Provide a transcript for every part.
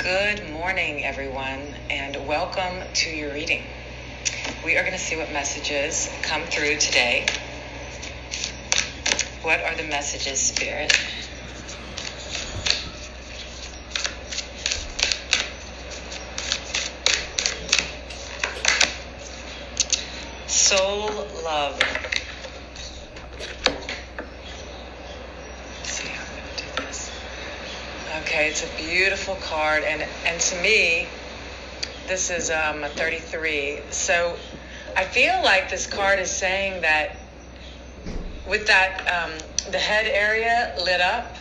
Good morning, everyone, and welcome to your reading. We are going to see what messages come through today. What are the messages, Spirit? Soul love. Let's see how I'm going to do this. Okay, it's a beautiful card, and to me, this is a 33. So I feel like this card is saying that with that, the head area lit up,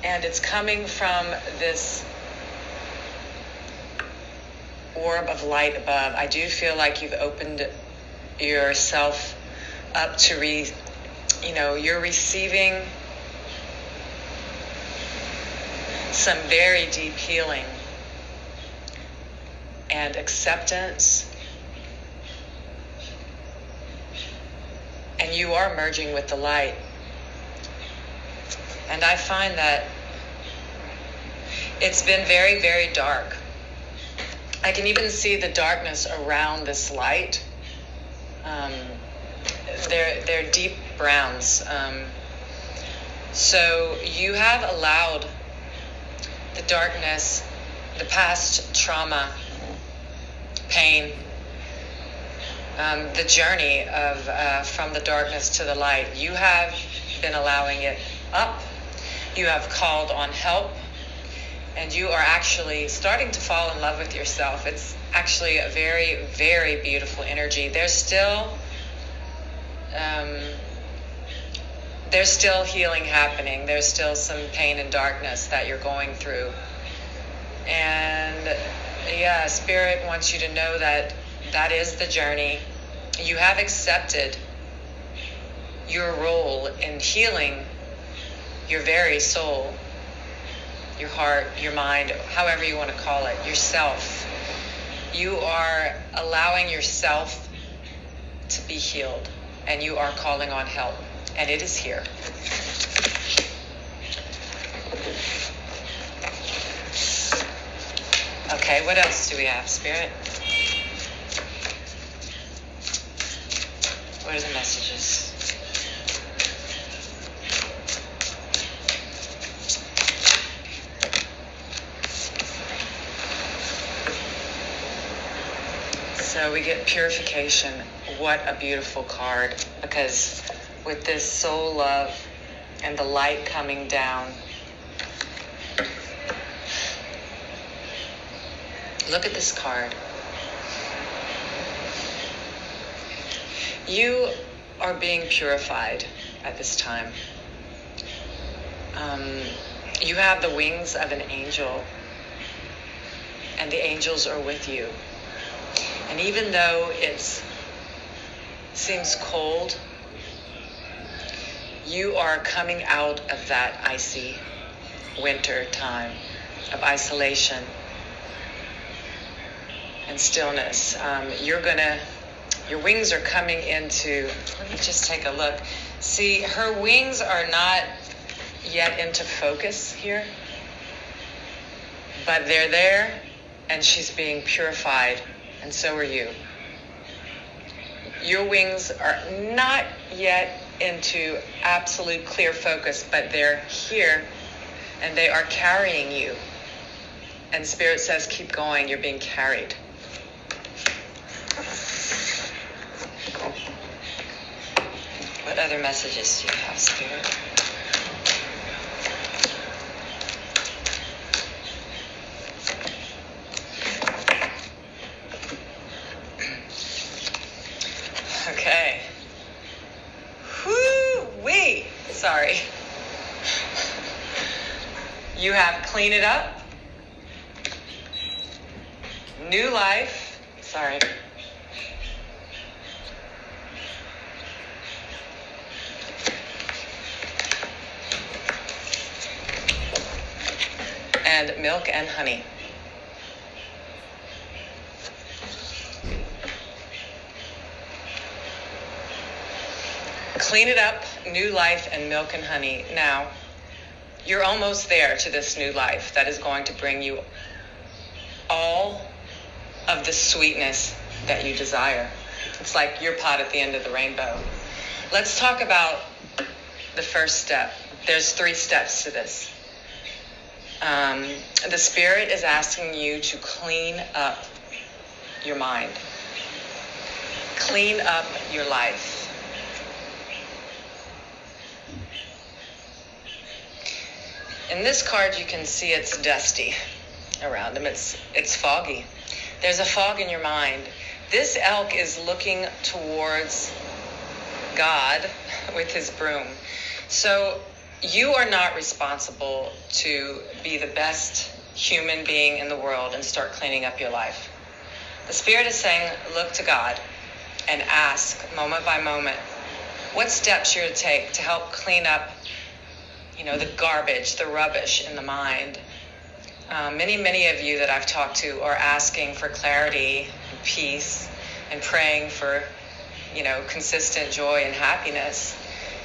and it's coming from this orb of light above. I do feel like you've opened yourself up to you're receiving some very deep healing and acceptance, and you are merging with the light. And I find that it's been very, very dark. I can even see the darkness around this light. They're deep browns. So you have allowed the darkness, the past trauma, pain, the journey of from the darkness to the light. You have been allowing it up. You have called on help. And you are actually starting to fall in love with yourself. It's actually a very, very beautiful energy. There's still healing happening. There's still some pain and darkness that you're going through. And yeah, Spirit wants you to know that that is the journey. You have accepted your role in healing your very soul, your heart, your mind, however you want to call it, yourself. You are allowing yourself to be healed, and you are calling on help, and it is here. Okay, what else do we have, Spirit? What are the messages? So we get Purification. What a beautiful card, because with this soul love and the light coming down, look at this card. You are being purified at this time. You have the wings of an angel, and the angels are with you. And even though it seems cold, you are coming out of that icy winter time of isolation and stillness. Your wings are coming into, let me just take a look. See, her wings are not yet into focus here, but they're there, and she's being purified. And so are you. Your wings are not yet into absolute clear focus, but they're here, and they are carrying you. And Spirit says, keep going, you're being carried. What other messages do you have, Spirit? Okay. Whoo-wee. Sorry. You have clean it up. New life. Sorry. And milk and honey. Clean it up, new life, and milk and honey. Now, You're almost there to this new life that is going to bring you all of the sweetness that you desire. It's like your pot at the end of the rainbow. Let's talk about the first step. There's 3 steps to this. The Spirit is asking you to clean up your mind. Clean up your life. In this card, you can see it's dusty around him. It's foggy. There's a fog in your mind. This elk is looking towards God with his broom. So you are not responsible to be the best human being in the world and start cleaning up your life. The Spirit is saying, look to God and ask moment by moment what steps you're to take to help clean up, the garbage, the rubbish in the mind. Many of you that I've talked to are asking for clarity and peace and praying for, consistent joy and happiness.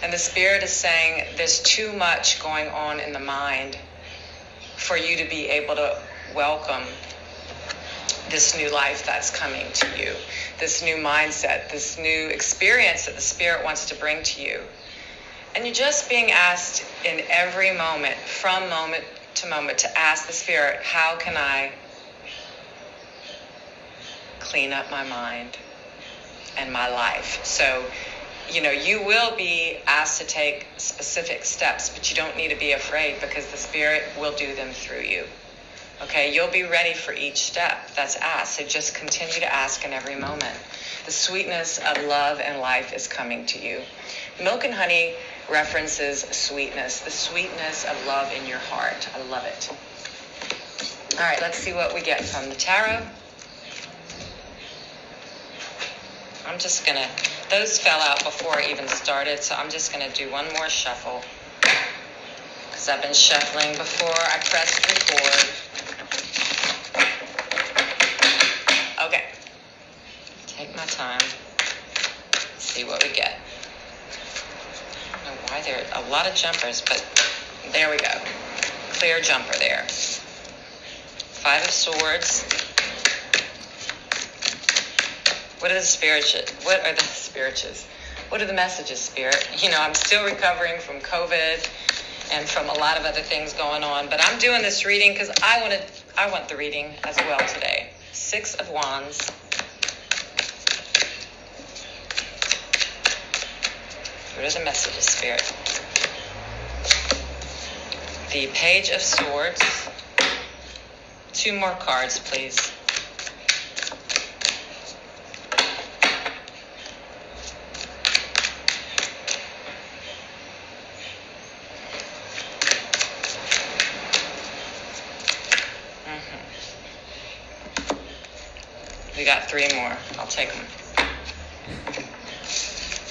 And the Spirit is saying there's too much going on in the mind for you to be able to welcome this new life that's coming to you, this new mindset, this new experience that the Spirit wants to bring to you. And you're just being asked in every moment, from moment to moment, to ask the Spirit, how can I clean up my mind and my life? So, you will be asked to take specific steps, but you don't need to be afraid because the Spirit will do them through you. Okay, you'll be ready for each step that's asked. So just continue to ask in every moment. The sweetness of love and life is coming to you. Milk and honey references sweetness, the sweetness of love in your heart. I love it. All right, let's see what we get from the tarot. Those fell out before I even started, so I'm just going to do one more shuffle because I've been shuffling before I pressed record. Okay, take my time, see what we get. I don't know why there are a lot of jumpers, but there we go. Clear jumper there. 5 of Swords. What are the spirituals? What are the messages, Spirit? I'm still recovering from COVID and from a lot of other things going on, but I'm doing this reading because I want the reading as well today. 6 of Wands. What are the messages, Spirit? The Page of Swords. 2 more cards, please. We got 3 more. I'll take them.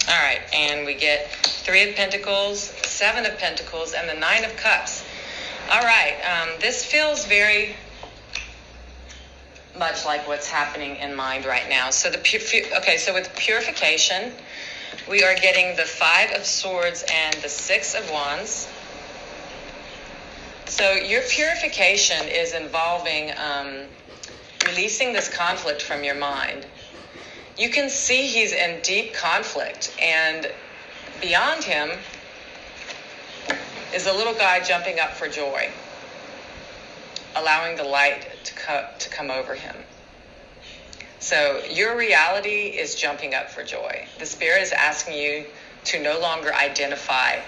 All right, and we get 3 of Pentacles, 7 of Pentacles, and the 9 of Cups. All right, this feels very much like what's happening in mind right now. So so with Purification, we are getting the 5 of Swords and the 6 of Wands. So your purification is involving releasing this conflict from your mind. You can see he's in deep conflict, and beyond him is a little guy jumping up for joy, allowing the light to come over him. So your reality is jumping up for joy. The Spirit is asking you to no longer identify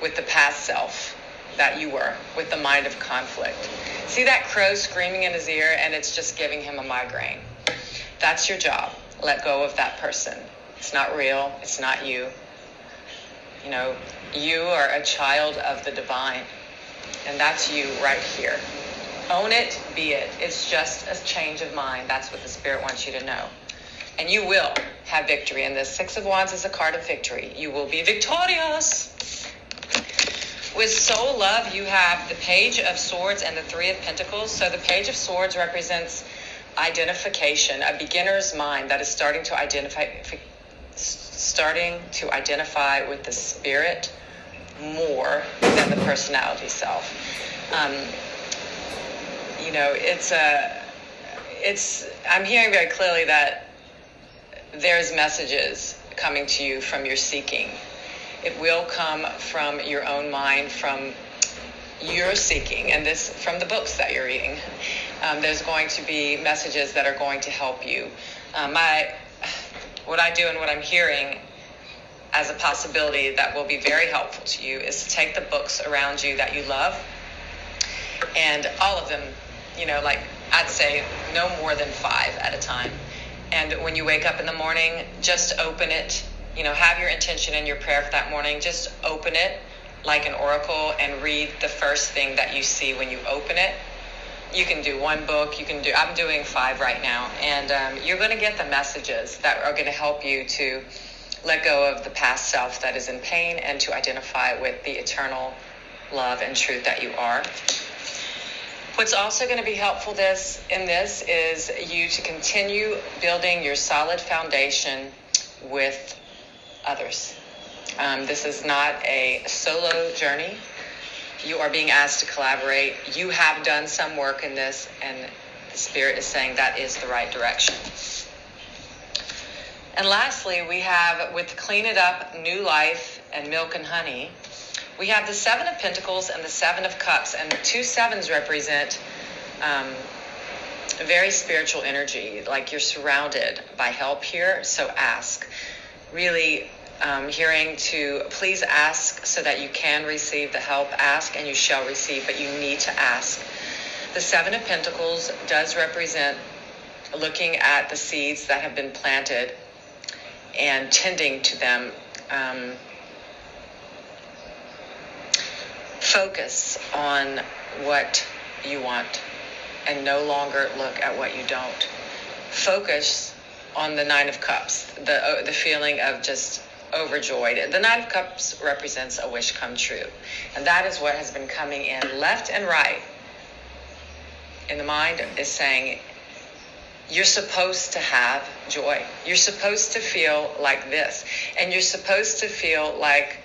with the past self that you were, with the mind of conflict. See that crow screaming in his ear, and it's just giving him a migraine. That's your job. Let go of that person. It's not real. It's not you. You are a child of the divine, and that's you right here. Own it, be it. It's just a change of mind. That's what the Spirit wants you to know. And you will have victory. And the 6 of Wands is a card of victory. You will be victorious. With Soul Love, you have the Page of Swords and the 3 of Pentacles. So the Page of Swords represents identification, a beginner's mind that is starting to identify with the Spirit more than the personality self. You know, I'm hearing very clearly that there's messages coming to you from your seeking. It will come from your own mind, from your seeking, and this from the books that you're reading. There's going to be messages that are going to help you. What I do and what I'm hearing as a possibility that will be very helpful to you is to take the books around you that you love, and all of them, you know, like I'd say no more than 5 at a time. And when you wake up in the morning, just open it. You know, have your intention and your prayer for that morning. Just open it like an oracle and read the first thing that you see when you open it. You can do 1 book. I'm doing 5 right now. And you're going to get the messages that are going to help you to let go of the past self that is in pain and to identify with the eternal love and truth that you are. What's also going to be helpful in this is you to continue building your solid foundation with others. This is not a solo journey. You are being asked to collaborate. You have done some work in this, and the Spirit is saying that is the right direction. And lastly, we have, with Clean It Up, New Life, and Milk and Honey, we have the 7 of Pentacles and the 7 of Cups, and the 2 sevens represent very spiritual energy, like you're surrounded by help here, so ask. Really hearing to please ask so that you can receive the help. Ask and you shall receive, but you need to ask. The 7 of Pentacles does represent looking at the seeds that have been planted and tending to them. Focus on what you want and no longer look at what you don't. Focus on the 9 of Cups, the feeling of just overjoyed. The 9 of Cups represents a wish come true. And that is what has been coming in left and right. And the mind is saying, you're supposed to have joy. You're supposed to feel like this. And you're supposed to feel like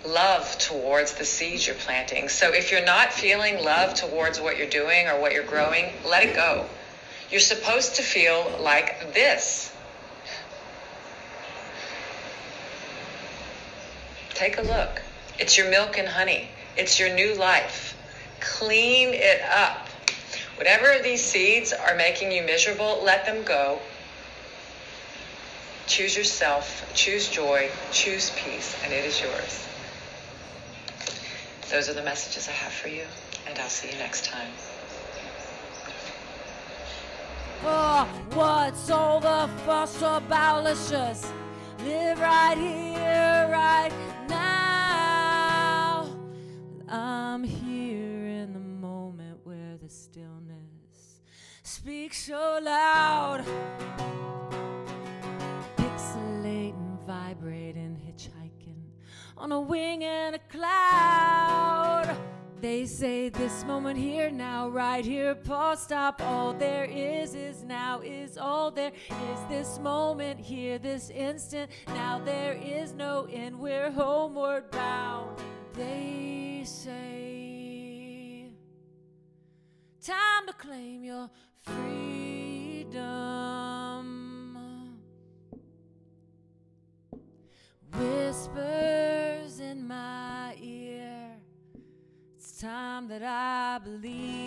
love towards the seeds you're planting. So if you're not feeling love towards what you're doing or what you're growing, let it go. You're supposed to feel like this. Take a look. It's your milk and honey. It's your new life. Clean it up. Whatever these seeds are making you miserable, let them go. Choose yourself, choose joy, choose peace, and it is yours. Those are the messages I have for you, and I'll see you next time. Oh, what's all the fuss about? Let's just live right here, right now. I'm here in the moment where the stillness speaks so loud. Pixelating, vibrating, hitchhiking on a wing and a cloud. They say this moment here, now, right here, pause, stop. All there is now, is all there is. This moment here, this instant, now there is no end. We're homeward bound. They say, time to claim your freedom. Whispers in my ear. It's time that I believe.